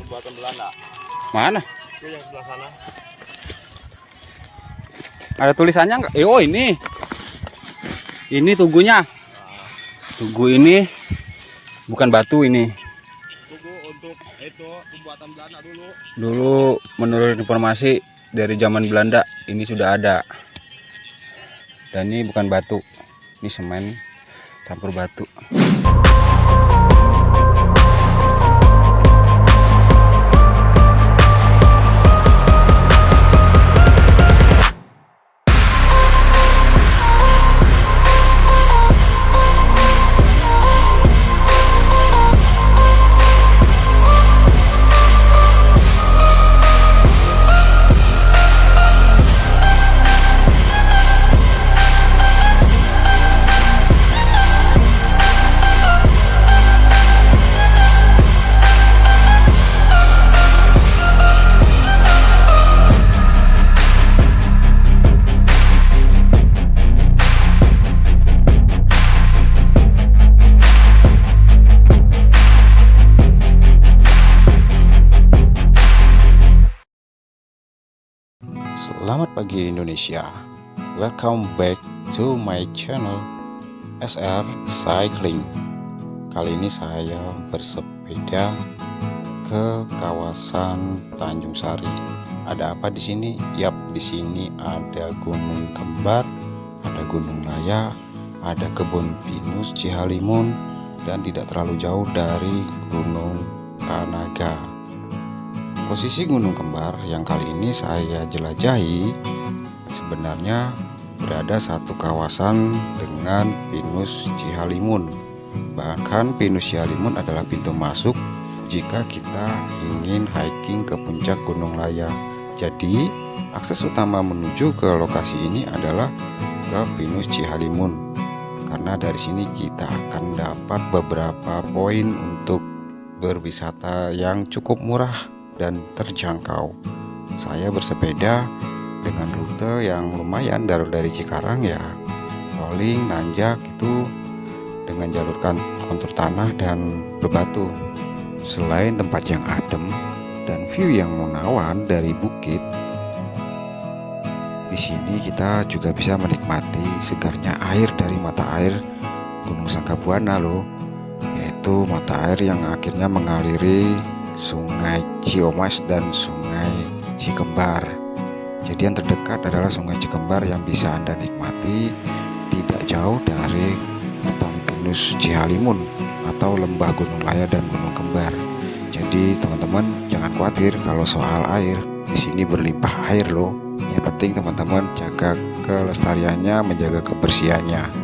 pembuatan Belanda. Mana? Itu yang sebelah sana. Ada tulisannya nggak? Oh ini. Ini tugunya. Tugu ini bukan batu ini. Tugu untuk itu pembuatan Belanda dulu. Dulu menurut informasi dari zaman Belanda ini sudah ada. Dan ini bukan batu. Ini semen campur batu. Selamat pagi Indonesia. Welcome back to my channel SR Cycling. Kali ini saya bersepeda ke kawasan Tanjung Sari. Ada apa di sini? Yap, di sini ada Gunung Kembar, ada Gunung Laya, ada kebun pinus Cihalimun, dan tidak terlalu jauh dari Gunung Kanaga. Posisi Gunung Kembar yang kali ini saya jelajahi sebenarnya berada satu kawasan dengan pinus Cihalimun. Bahkan pinus Cihalimun adalah pintu masuk jika kita ingin hiking ke puncak Gunung Laya. Jadi akses utama menuju ke lokasi ini adalah ke pinus Cihalimun. Karena dari sini kita akan dapat beberapa poin untuk berwisata yang cukup murah dan terjangkau. Saya bersepeda dengan rute yang lumayan dari Cikarang ya, rolling, nanjak itu dengan jalur kontur tanah dan berbatu. Selain tempat yang adem dan view yang menawan dari bukit, di sini kita juga bisa menikmati segarnya air dari mata air Gunung Sangkabuana loh, yaitu mata air yang akhirnya mengaliri Sungai Ciomas dan Sungai Cikembar. Jadi yang terdekat adalah Sungai Cikembar yang bisa Anda nikmati tidak jauh dari hutan pinus Cihalimun atau lembah Gunung Laya dan Gunung Kembar. Jadi teman-teman jangan khawatir kalau soal air, di sini berlimpah air loh. Yang penting teman-teman jaga kelestariannya, menjaga kebersihannya.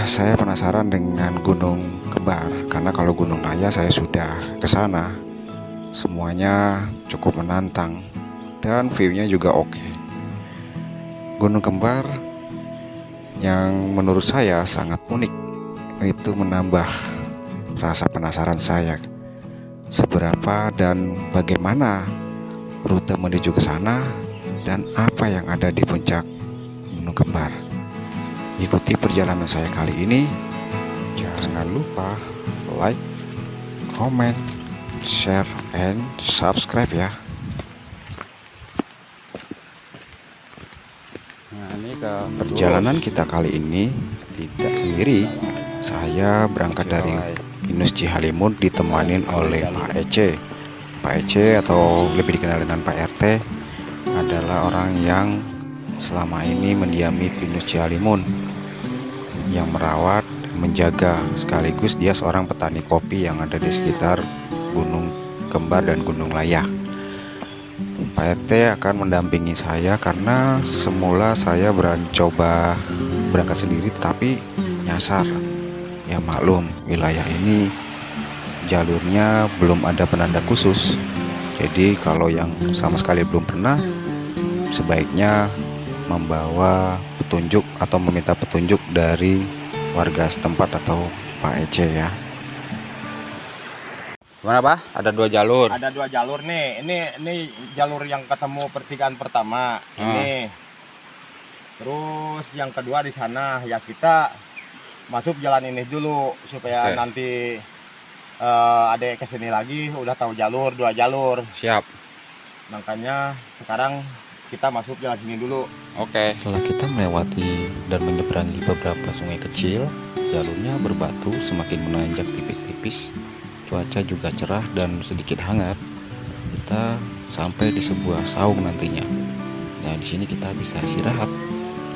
Saya penasaran dengan Gunung Kembar karena kalau Gunung Laya saya sudah ke sana. Semuanya cukup menantang dan view-nya juga oke. Gunung Kembar yang menurut saya sangat unik itu menambah rasa penasaran saya. Seberapa dan bagaimana rute menuju ke sana dan apa yang ada di puncak Gunung Kembar. Ikuti perjalanan saya kali ini. Jangan lupa like, comment, share, and subscribe ya. Perjalanan kita kali ini tidak sendiri. Saya berangkat dari pinus Cihalimun ditemanin oleh Pak Ece. Pak Ece atau lebih dikenal dengan Pak RT adalah orang yang selama ini mendiami pinus Cihalimun, yang merawat dan menjaga, sekaligus dia seorang petani kopi yang ada di sekitar Gunung Kembar dan Gunung Laya. Pak RT akan mendampingi saya karena semula saya coba berangkat sendiri tetapi nyasar. Ya maklum, wilayah ini jalurnya belum ada penanda khusus. Jadi kalau yang sama sekali belum pernah, sebaiknya membawa petunjuk atau meminta petunjuk dari warga setempat atau Pak Ece ya. Gimana Pak? Ada 2 jalur. Ada 2 jalur nih. Ini jalur yang ketemu pertigaan pertama. Ini. Terus yang kedua di sana ya kita masuk jalan ini dulu supaya nanti adek kesini lagi udah tahu jalur, 2 jalur. Siap. Makanya sekarang kita masuk jalan sini dulu. Oke. Setelah kita melewati dan menyeberangi beberapa sungai kecil, jalurnya berbatu semakin menanjak tipis-tipis. Cuaca juga cerah dan sedikit hangat. Kita sampai di sebuah saung nantinya. Nah, di sini kita bisa istirahat.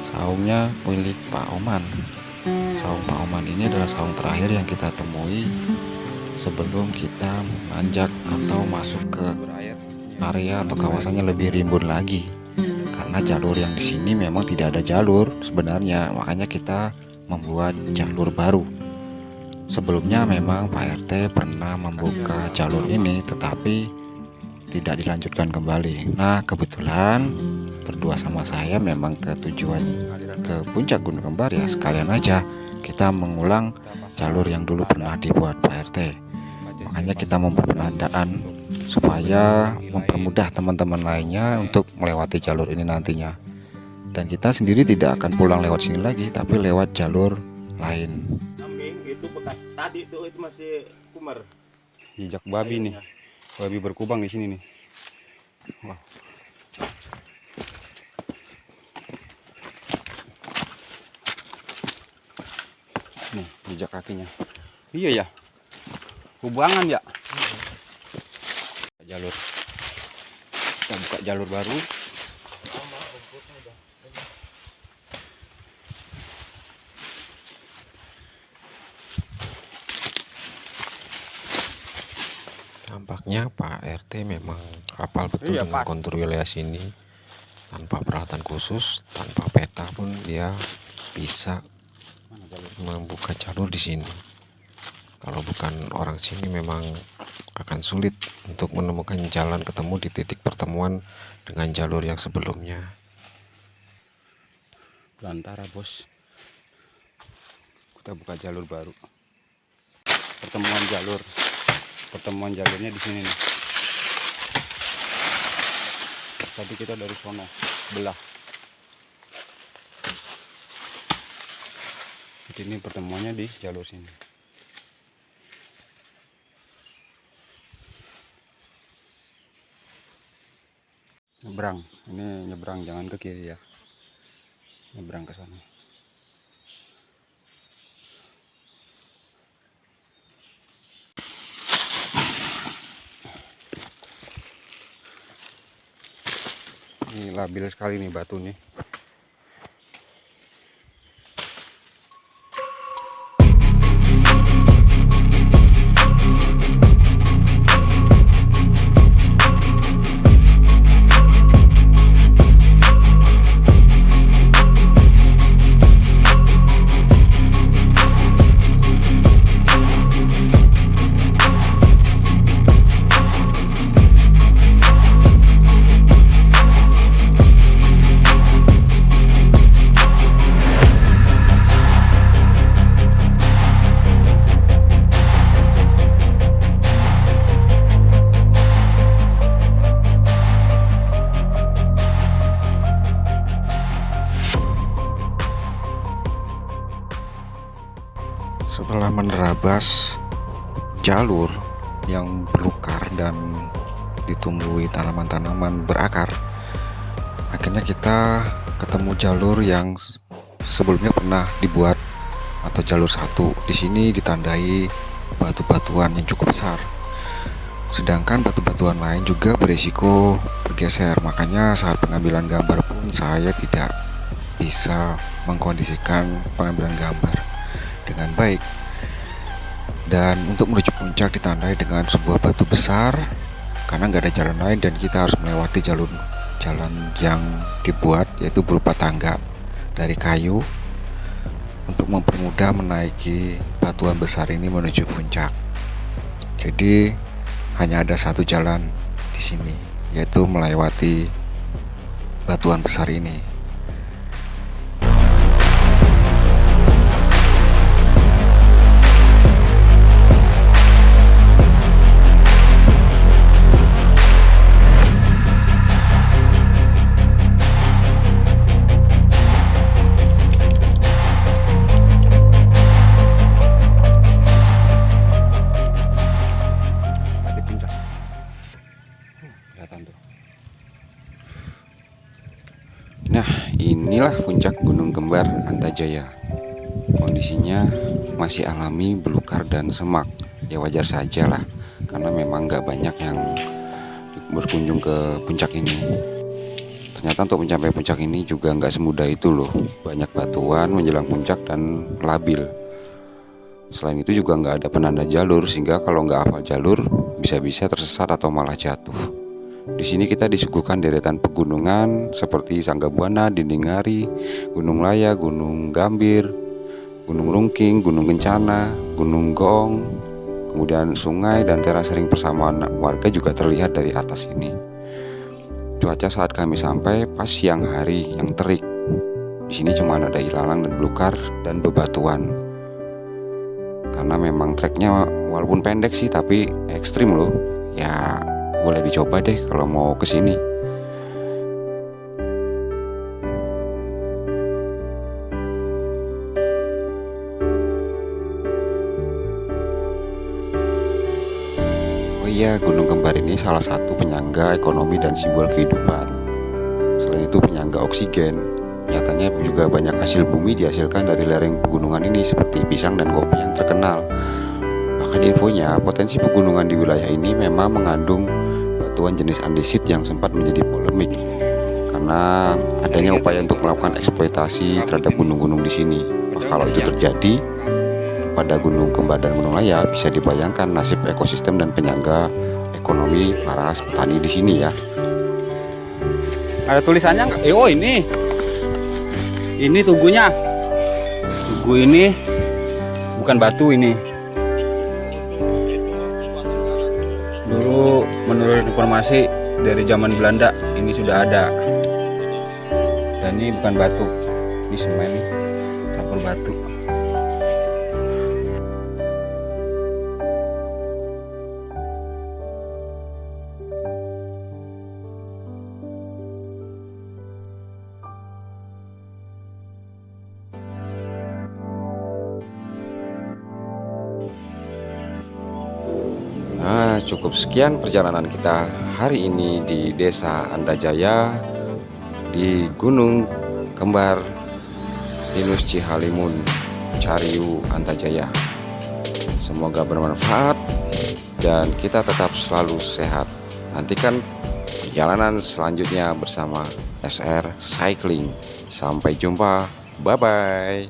Saungnya milik Pak Oman. Saung Pak Oman ini adalah saung terakhir yang kita temui sebelum kita menanjak atau masuk ke area atau kawasannya lebih rimbun lagi. Karena jalur yang di sini memang tidak ada jalur sebenarnya, makanya kita membuat jalur baru. Sebelumnya memang Pak RT pernah membuka jalur ini, tetapi tidak dilanjutkan kembali. Nah, kebetulan berdua sama saya memang ke tujuan ke puncak Gunung Kembar, ya sekalian aja kita mengulang jalur yang dulu pernah dibuat Pak RT. Makanya kita membuat penandaan supaya mempermudah teman-teman lainnya untuk melewati jalur ini nantinya. Dan kita sendiri tidak akan pulang lewat sini lagi, tapi lewat jalur lain. Kambing itu bekas tadi tuh, itu masih kumar. Jejak babi nih, babi berkubang di sini nih. Wah. Nih jejak kakinya. Iya ya, kubangan ya. Jalur, kita buka jalur baru. Nampaknya Pak RT memang hafal betul dengan kontur wilayah sini. Tanpa peralatan khusus, tanpa peta pun dia bisa membuka jalur di sini. Kalau bukan orang sini memang akan sulit untuk menemukan jalan ketemu di titik pertemuan dengan jalur yang sebelumnya. Belantara bos, kita buka jalur baru. Pertemuan jalurnya di sini nih. Tadi kita dari sono belah. Jadi ini pertemuannya di jalur sini. Nyebrang, ini nyebrang, jangan ke kiri ya. Nyebrang ke sana. Ini labil sekali nih batu nih. Setelah menerabas jalur yang belukar dan ditumbuhi tanaman-tanaman berakar, akhirnya kita ketemu jalur yang sebelumnya pernah dibuat atau jalur 1. Di sini ditandai batu-batuan yang cukup besar. Sedangkan batu-batuan lain juga berisiko bergeser. Makanya saat pengambilan gambar pun saya tidak bisa mengkondisikan pengambilan gambar dengan baik. Dan untuk menuju puncak ditandai dengan sebuah batu besar karena nggak ada jalan lain dan kita harus melewati jalan yang dibuat, yaitu berupa tangga dari kayu untuk mempermudah menaiki batuan besar ini menuju puncak. Jadi hanya ada satu jalan di sini, yaitu melewati batuan besar ini. kelihatan tuh. Nah, inilah puncak Gunung Kembar Antajaya. Kondisinya masih alami, belukar dan semak. Ya wajar saja lah, karena memang gak banyak yang berkunjung ke puncak ini. Ternyata untuk mencapai puncak ini juga nggak semudah itu loh. Banyak batuan menjelang puncak dan labil. Selain itu juga nggak ada penanda jalur, sehingga kalau nggak hafal jalur bisa-bisa tersesat atau malah jatuh. Di sini kita disuguhkan deretan pegunungan seperti Sanggabuana, Dindingari, Gunung Laya, Gunung Gambir, Gunung Rungking, Gunung Kencana, Gunung Gong, kemudian sungai dan teras sering persamaan warga juga terlihat dari atas ini. Cuaca saat kami sampai pas siang hari yang terik. Di sini cuma ada ilalang dan belukar dan bebatuan. Karena memang treknya walaupun pendek sih tapi ekstrim loh. Ya boleh dicoba deh kalau mau kesini. Iya, Gunung Kembar ini salah satu penyangga ekonomi dan simbol kehidupan. Selain itu penyangga oksigen. Nyatanya juga banyak hasil bumi dihasilkan dari lereng pegunungan ini seperti pisang dan kopi yang terkenal. Bahkan infonya, potensi pegunungan di wilayah ini memang mengandung batuan jenis andesit yang sempat menjadi polemik karena adanya upaya untuk melakukan eksploitasi terhadap gunung-gunung di sini. Nah, kalau itu terjadi pada Gunung Kembar dan Gunung Laya, bisa dibayangkan nasib ekosistem dan penyangga ekonomi para petani di sini ya. Ada tulisannya nggak? Oh ini tugunya. Tugu ini bukan batu ini. Dulu menurut informasi dari zaman Belanda ini sudah ada. Dan ini bukan batu, ini semen campur batu. Nah, cukup sekian perjalanan kita hari ini di Desa Antajaya di Gunung Kembar Pinus Cihalimun, Cariu, Antajaya. Semoga bermanfaat dan kita tetap selalu sehat. Nantikan perjalanan selanjutnya bersama SR Cycling. Sampai jumpa, bye bye.